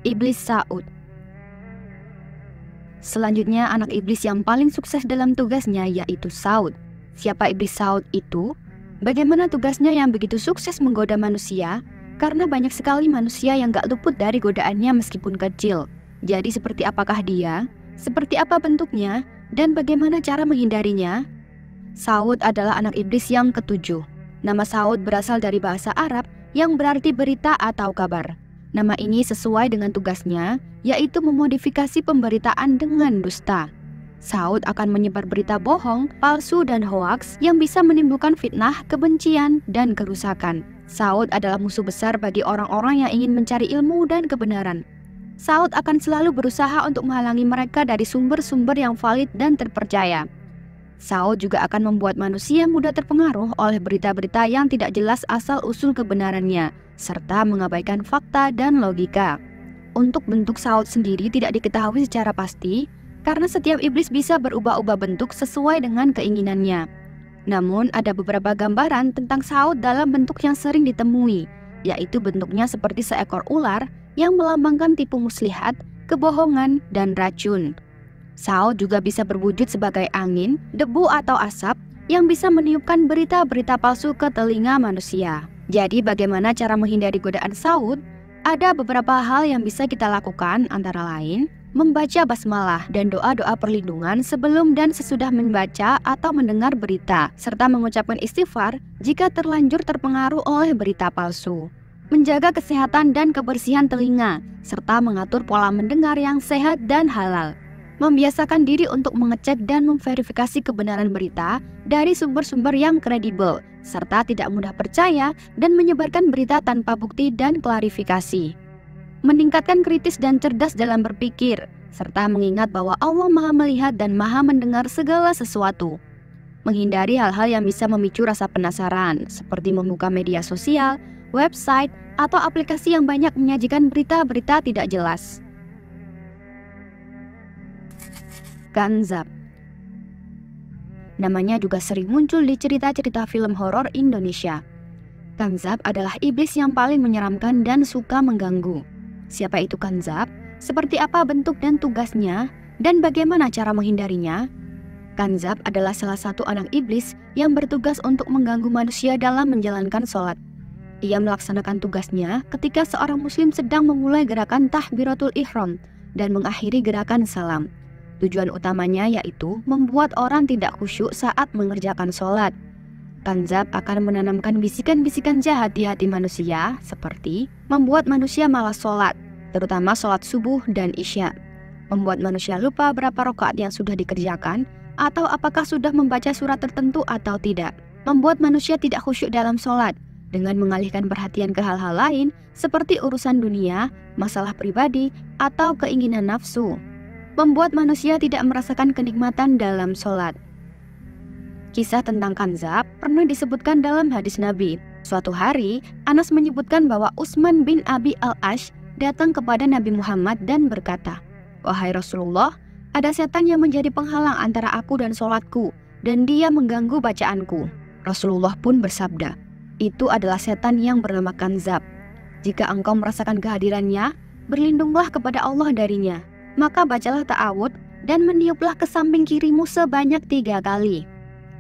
Iblis Saud. Selanjutnya, anak iblis yang paling sukses dalam tugasnya yaitu Saud. Siapa iblis Saud itu? Bagaimana tugasnya yang begitu sukses menggoda manusia? Karena banyak sekali manusia yang gak luput dari godaannya meskipun kecil. Jadi seperti apakah dia? Seperti apa bentuknya? Dan bagaimana cara menghindarinya? Saud adalah anak iblis yang ketujuh. Nama Saud berasal dari bahasa Arab yang berarti berita atau kabar. Nama ini sesuai dengan tugasnya, yaitu memodifikasi pemberitaan dengan dusta. Saud akan menyebar berita bohong, palsu, dan hoaks yang bisa menimbulkan fitnah, kebencian, dan kerusakan. Saud adalah musuh besar bagi orang-orang yang ingin mencari ilmu dan kebenaran. Saud akan selalu berusaha untuk menghalangi mereka dari sumber-sumber yang valid dan terpercaya. Saud juga akan membuat manusia mudah terpengaruh oleh berita-berita yang tidak jelas asal-usul kebenarannya, serta mengabaikan fakta dan logika. Untuk bentuk Saud sendiri tidak diketahui secara pasti, karena setiap iblis bisa berubah-ubah bentuk sesuai dengan keinginannya. Namun ada beberapa gambaran tentang Saud dalam bentuk yang sering ditemui, yaitu bentuknya seperti seekor ular yang melambangkan tipu muslihat, kebohongan, dan racun. Saud juga bisa berwujud sebagai angin, debu, atau asap yang bisa meniupkan berita-berita palsu ke telinga manusia. Jadi bagaimana cara menghindari godaan Saud? Ada beberapa hal yang bisa kita lakukan, antara lain membaca basmalah dan doa-doa perlindungan sebelum dan sesudah membaca atau mendengar berita, serta mengucapkan istighfar jika terlanjur terpengaruh oleh berita palsu. Menjaga kesehatan dan kebersihan telinga, serta mengatur pola mendengar yang sehat dan halal. Membiasakan diri untuk mengecek dan memverifikasi kebenaran berita dari sumber-sumber yang kredibel, serta tidak mudah percaya dan menyebarkan berita tanpa bukti dan klarifikasi. Meningkatkan kritis dan cerdas dalam berpikir, serta mengingat bahwa Allah Maha Melihat dan Maha Mendengar segala sesuatu. Menghindari hal-hal yang bisa memicu rasa penasaran, seperti membuka media sosial, website, atau aplikasi yang banyak menyajikan berita-berita tidak jelas. Kanzab. Namanya juga sering muncul di cerita-cerita film horor Indonesia. Kanzab adalah iblis yang paling menyeramkan dan suka mengganggu. Siapa itu Kanzab? Seperti apa bentuk dan tugasnya? Dan bagaimana cara menghindarinya? Kanzab adalah salah satu anak iblis yang bertugas untuk mengganggu manusia dalam menjalankan sholat. Ia melaksanakan tugasnya ketika seorang muslim sedang memulai gerakan takbiratul ihram dan mengakhiri gerakan salam. Tujuan utamanya yaitu membuat orang tidak khusyuk saat mengerjakan sholat. Kanzab akan menanamkan bisikan-bisikan jahat di hati manusia, seperti membuat manusia malas sholat, terutama sholat subuh dan isya, membuat manusia lupa berapa rakaat yang sudah dikerjakan, atau apakah sudah membaca surat tertentu atau tidak, membuat manusia tidak khusyuk dalam sholat, dengan mengalihkan perhatian ke hal-hal lain, seperti urusan dunia, masalah pribadi, atau keinginan nafsu, membuat manusia tidak merasakan kenikmatan dalam sholat. Kisah tentang Kanzab pernah disebutkan dalam hadis Nabi. Suatu hari, Anas menyebutkan bahwa Utsman bin Abi al-Ash datang kepada Nabi Muhammad dan berkata, "Wahai Rasulullah, ada setan yang menjadi penghalang antara aku dan sholatku, dan dia mengganggu bacaanku." Rasulullah pun bersabda, "Itu adalah setan yang bernama Kanzab. Jika engkau merasakan kehadirannya, berlindunglah kepada Allah darinya. Maka bacalah ta'awud dan meniuplah ke samping kirimu sebanyak 3 kali."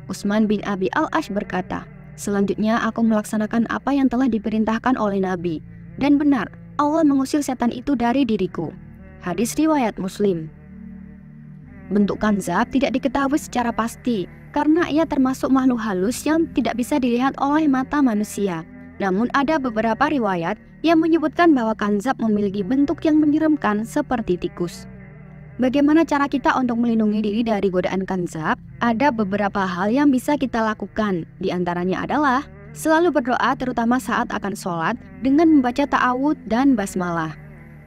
Utsman bin Abi al-Ash berkata, "Selanjutnya aku melaksanakan apa yang telah diperintahkan oleh Nabi. Dan benar, Allah mengusir setan itu dari diriku." Hadis riwayat Muslim. Bentuk Kanzab tidak diketahui secara pasti, karena ia termasuk makhluk halus yang tidak bisa dilihat oleh mata manusia. Namun ada beberapa riwayat yang menyebutkan bahwa Kanzab memiliki bentuk yang menyeramkan seperti tikus. Bagaimana cara kita untuk melindungi diri dari godaan Kanzab? Ada beberapa hal yang bisa kita lakukan. Di antaranya adalah selalu berdoa, terutama saat akan sholat, dengan membaca ta'awud dan basmalah.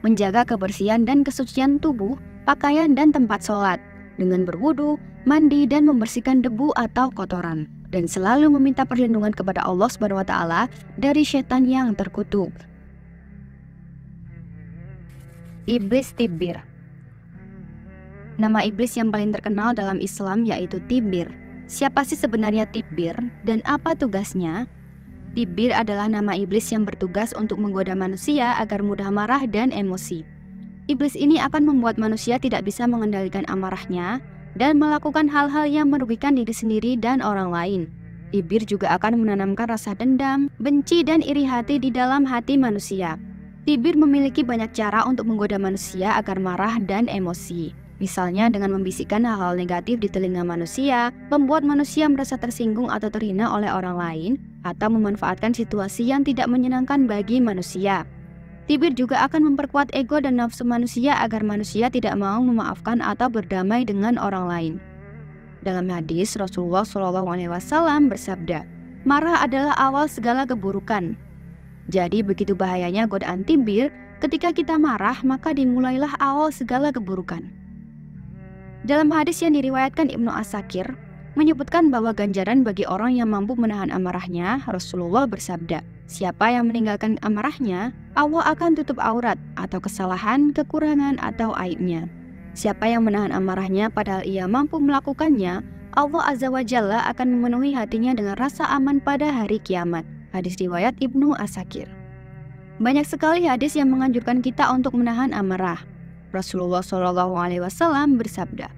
Menjaga kebersihan dan kesucian tubuh, pakaian, dan tempat sholat, dengan berwudu, mandi, dan membersihkan debu atau kotoran. Dan selalu meminta perlindungan kepada Allah SWT dari setan yang terkutuk. Iblis Tibir. Nama iblis yang paling terkenal dalam Islam yaitu Tibir. Siapa sih sebenarnya Tibir dan apa tugasnya? Tibir adalah nama iblis yang bertugas untuk menggoda manusia agar mudah marah dan emosi. Iblis ini akan membuat manusia tidak bisa mengendalikan amarahnya dan melakukan hal-hal yang merugikan diri sendiri dan orang lain. Iblis juga akan menanamkan rasa dendam, benci, dan iri hati di dalam hati manusia. Iblis memiliki banyak cara untuk menggoda manusia agar marah dan emosi. Misalnya dengan membisikkan hal-hal negatif di telinga manusia, membuat manusia merasa tersinggung atau terhina oleh orang lain, atau memanfaatkan situasi yang tidak menyenangkan bagi manusia. Iblis juga akan memperkuat ego dan nafsu manusia agar manusia tidak mau memaafkan atau berdamai dengan orang lain. Dalam hadis, Rasulullah SAW bersabda, "Marah adalah awal segala keburukan." Jadi begitu bahayanya godaan iblis, ketika kita marah maka dimulailah awal segala keburukan. Dalam hadis yang diriwayatkan Ibnu Asakir, menyebutkan bahwa ganjaran bagi orang yang mampu menahan amarahnya, Rasulullah bersabda, "Siapa yang meninggalkan amarahnya, Allah akan tutup aurat atau kesalahan, kekurangan, atau aibnya. Siapa yang menahan amarahnya padahal ia mampu melakukannya, Allah Azza wa Jalla akan memenuhi hatinya dengan rasa aman pada hari kiamat." Hadis riwayat Ibnu Asakir. Banyak sekali hadis yang menganjurkan kita untuk menahan amarah. Rasulullah SAW bersabda,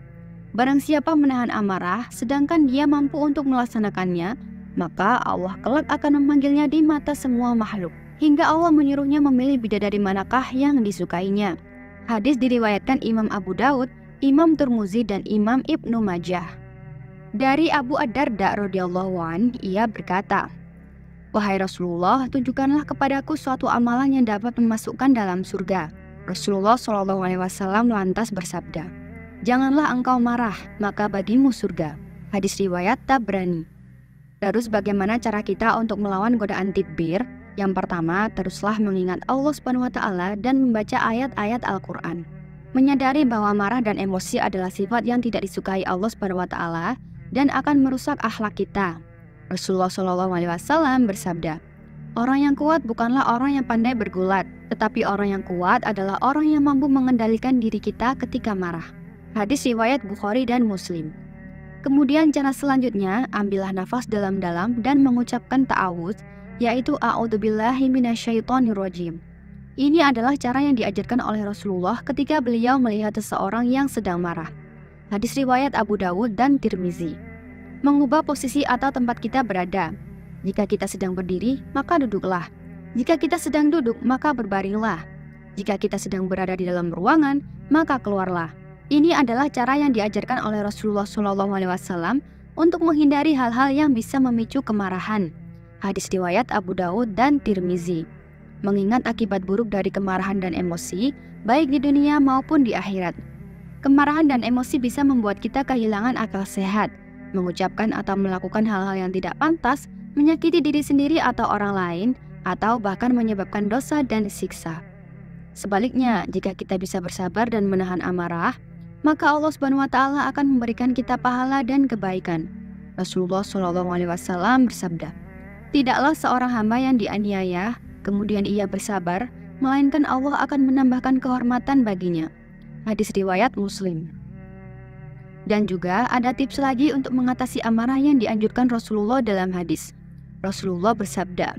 "Barang siapa menahan amarah, sedangkan dia mampu untuk melaksanakannya, maka Allah kelak akan memanggilnya di mata semua makhluk, hingga Allah menyuruhnya memilih bidadari manakah yang disukainya." Hadis diriwayatkan Imam Abu Daud, Imam Tirmizi, dan Imam Ibnu Majah. Dari Abu Ad-Darda radhiyallahu an, ia berkata, "Wahai Rasulullah, tunjukkanlah kepadaku suatu amalan yang dapat memasukkan dalam surga." Rasulullah SAW lantas bersabda, "Janganlah engkau marah, maka bagimu surga." Hadis riwayat Tabrani. Terus bagaimana cara kita untuk melawan godaan tidbir? Yang pertama, teruslah mengingat Allah SWT dan membaca ayat-ayat Al-Quran. Menyadari bahwa marah dan emosi adalah sifat yang tidak disukai Allah SWT dan akan merusak akhlak kita. Rasulullah SAW bersabda, "Orang yang kuat bukanlah orang yang pandai bergulat, tetapi orang yang kuat adalah orang yang mampu mengendalikan diri kita ketika marah." Hadis riwayat Bukhari dan Muslim. Kemudian cara selanjutnya, ambillah nafas dalam-dalam dan mengucapkan ta'awudz, yaitu a'udzubillahi minasyaitonirrajim. Ini adalah cara yang diajarkan oleh Rasulullah ketika beliau melihat seseorang yang sedang marah. Hadis riwayat Abu Dawud dan Tirmizi. Mengubah posisi atau tempat kita berada. Jika kita sedang berdiri, maka duduklah. Jika kita sedang duduk, maka berbaringlah. Jika kita sedang berada di dalam ruangan, maka keluarlah. Ini adalah cara yang diajarkan oleh Rasulullah SAW untuk menghindari hal-hal yang bisa memicu kemarahan. Hadis riwayat Abu Dawud dan Tirmizi. Mengingat akibat buruk dari kemarahan dan emosi, baik di dunia maupun di akhirat. Kemarahan dan emosi bisa membuat kita kehilangan akal sehat, mengucapkan atau melakukan hal-hal yang tidak pantas, menyakiti diri sendiri atau orang lain, atau bahkan menyebabkan dosa dan siksa. Sebaliknya, jika kita bisa bersabar dan menahan amarah, maka Allah SWT akan memberikan kita pahala dan kebaikan. Rasulullah SAW bersabda, "Tidaklah seorang hamba yang dianiaya, kemudian ia bersabar, melainkan Allah akan menambahkan kehormatan baginya." Hadis riwayat Muslim. Dan juga ada tips lagi untuk mengatasi amarah yang dianjurkan Rasulullah dalam hadis. Rasulullah bersabda,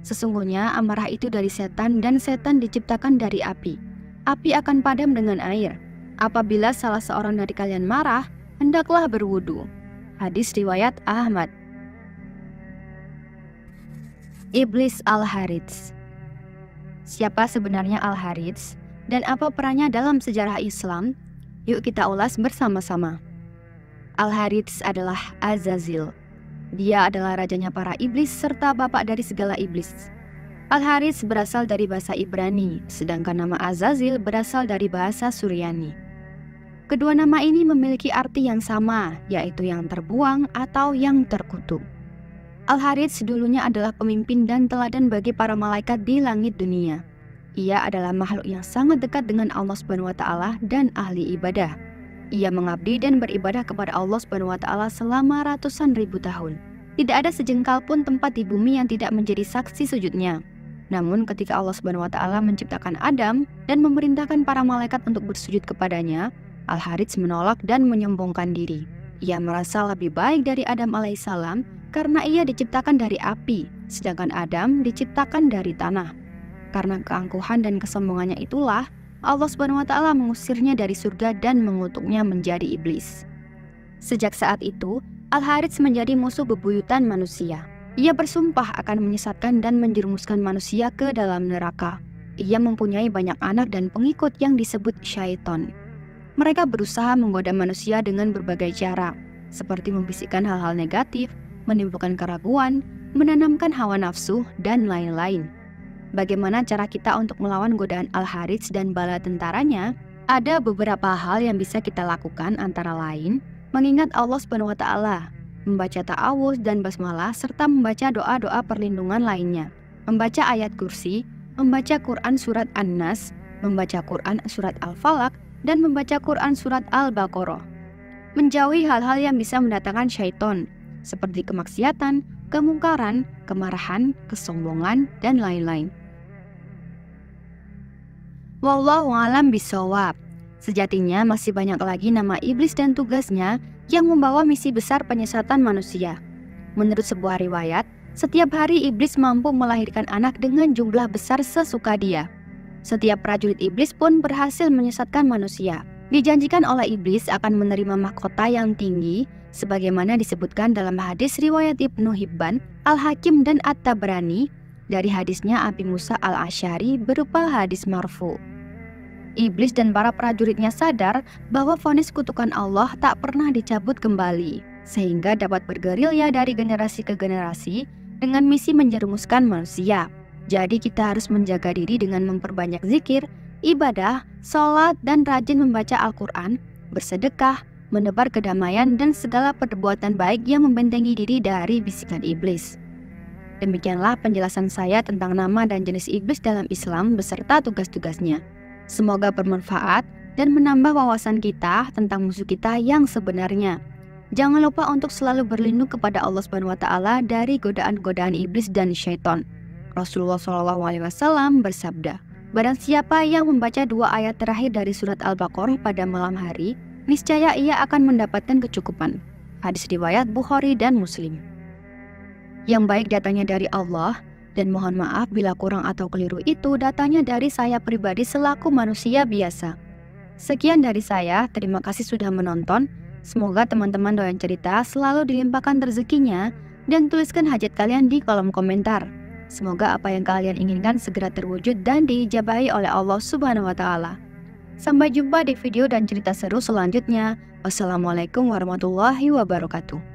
"Sesungguhnya amarah itu dari setan dan setan diciptakan dari api. Api akan padam dengan air. Apabila salah seorang dari kalian marah, hendaklah berwudu." Hadis riwayat Ahmad. Iblis Al-Harits. Siapa sebenarnya Al-Harits dan apa perannya dalam sejarah Islam? Yuk kita ulas bersama-sama. Al-Harits adalah Azazil. Dia adalah rajanya para iblis serta bapak dari segala iblis. Al-Harits berasal dari bahasa Ibrani, sedangkan nama Azazil berasal dari bahasa Suryani. Kedua nama ini memiliki arti yang sama, yaitu yang terbuang atau yang terkutuk. Al-Harits dulunya adalah pemimpin dan teladan bagi para malaikat di langit dunia. Ia adalah makhluk yang sangat dekat dengan Allah SWT dan ahli ibadah. Ia mengabdi dan beribadah kepada Allah SWT selama ratusan ribu tahun. Tidak ada sejengkal pun tempat di bumi yang tidak menjadi saksi sujudnya. Namun ketika Allah SWT menciptakan Adam dan memerintahkan para malaikat untuk bersujud kepadanya, Al-Harits menolak dan menyombongkan diri. Ia merasa lebih baik dari Adam alaihissalam karena ia diciptakan dari api, sedangkan Adam diciptakan dari tanah. Karena keangkuhan dan kesombongannya itulah, Allah Subhanahu wa Ta'ala mengusirnya dari surga dan mengutuknya menjadi iblis. Sejak saat itu, Al-Harits menjadi musuh bebuyutan manusia. Ia bersumpah akan menyesatkan dan menjerumuskan manusia ke dalam neraka. Ia mempunyai banyak anak dan pengikut yang disebut syaiton. Mereka berusaha menggoda manusia dengan berbagai cara, seperti membisikkan hal-hal negatif, menimbulkan keraguan, menanamkan hawa nafsu, dan lain-lain. Bagaimana cara kita untuk melawan godaan Al-Harits dan bala tentaranya? Ada beberapa hal yang bisa kita lakukan, antara lain mengingat Allah Subhanahu wa Ta'ala, membaca ta'awuz dan basmalah, serta membaca doa-doa perlindungan lainnya, membaca ayat kursi, membaca Quran surat An-Nas, membaca Quran surat Al-Falaq, dan membaca Quran surat Al-Baqarah. Menjauhi hal-hal yang bisa mendatangkan syaiton, seperti kemaksiatan, kemungkaran, kemarahan, kesombongan, dan lain-lain. Wallahu a'lam bishawab. Sejatinya masih banyak lagi nama iblis dan tugasnya yang membawa misi besar penyesatan manusia. Menurut sebuah riwayat, setiap hari iblis mampu melahirkan anak dengan jumlah besar sesuka dia. Setiap prajurit iblis pun berhasil menyesatkan manusia. Dijanjikan oleh iblis akan menerima mahkota yang tinggi, sebagaimana disebutkan dalam hadis riwayat Ibnu Hibban, Al-Hakim, dan At-Tabrani dari hadisnya Abi Musa Al-Asy'ari berupa hadis marfu. Iblis dan para prajuritnya sadar bahwa vonis kutukan Allah tak pernah dicabut kembali, sehingga dapat bergerilya dari generasi ke generasi dengan misi menjerumuskan manusia. Jadi kita harus menjaga diri dengan memperbanyak zikir, ibadah, sholat, dan rajin membaca Al-Quran, bersedekah, menebar kedamaian, dan segala perbuatan baik yang membentengi diri dari bisikan iblis. Demikianlah penjelasan saya tentang nama dan jenis iblis dalam Islam beserta tugas-tugasnya. Semoga bermanfaat dan menambah wawasan kita tentang musuh kita yang sebenarnya. Jangan lupa untuk selalu berlindung kepada Allah Subhanahu wa Ta'ala dari godaan-godaan iblis dan syaitan. Rasulullah SAW bersabda, barang siapa yang membaca 2 ayat terakhir dari surat Al-Baqarah pada malam hari, niscaya ia akan mendapatkan kecukupan. Hadis riwayat Bukhari dan Muslim. Yang baik datangnya dari Allah, dan mohon maaf bila kurang atau keliru itu datanya dari saya pribadi selaku manusia biasa. Sekian dari saya, terima kasih sudah menonton. Semoga teman-teman doyan cerita selalu dilimpahkan rezekinya dan tuliskan hajat kalian di kolom komentar. Semoga apa yang kalian inginkan segera terwujud dan diijabahi oleh Allah Subhanahu wa Ta'ala. Sampai jumpa di video dan cerita seru selanjutnya. Wassalamualaikum warahmatullahi wabarakatuh.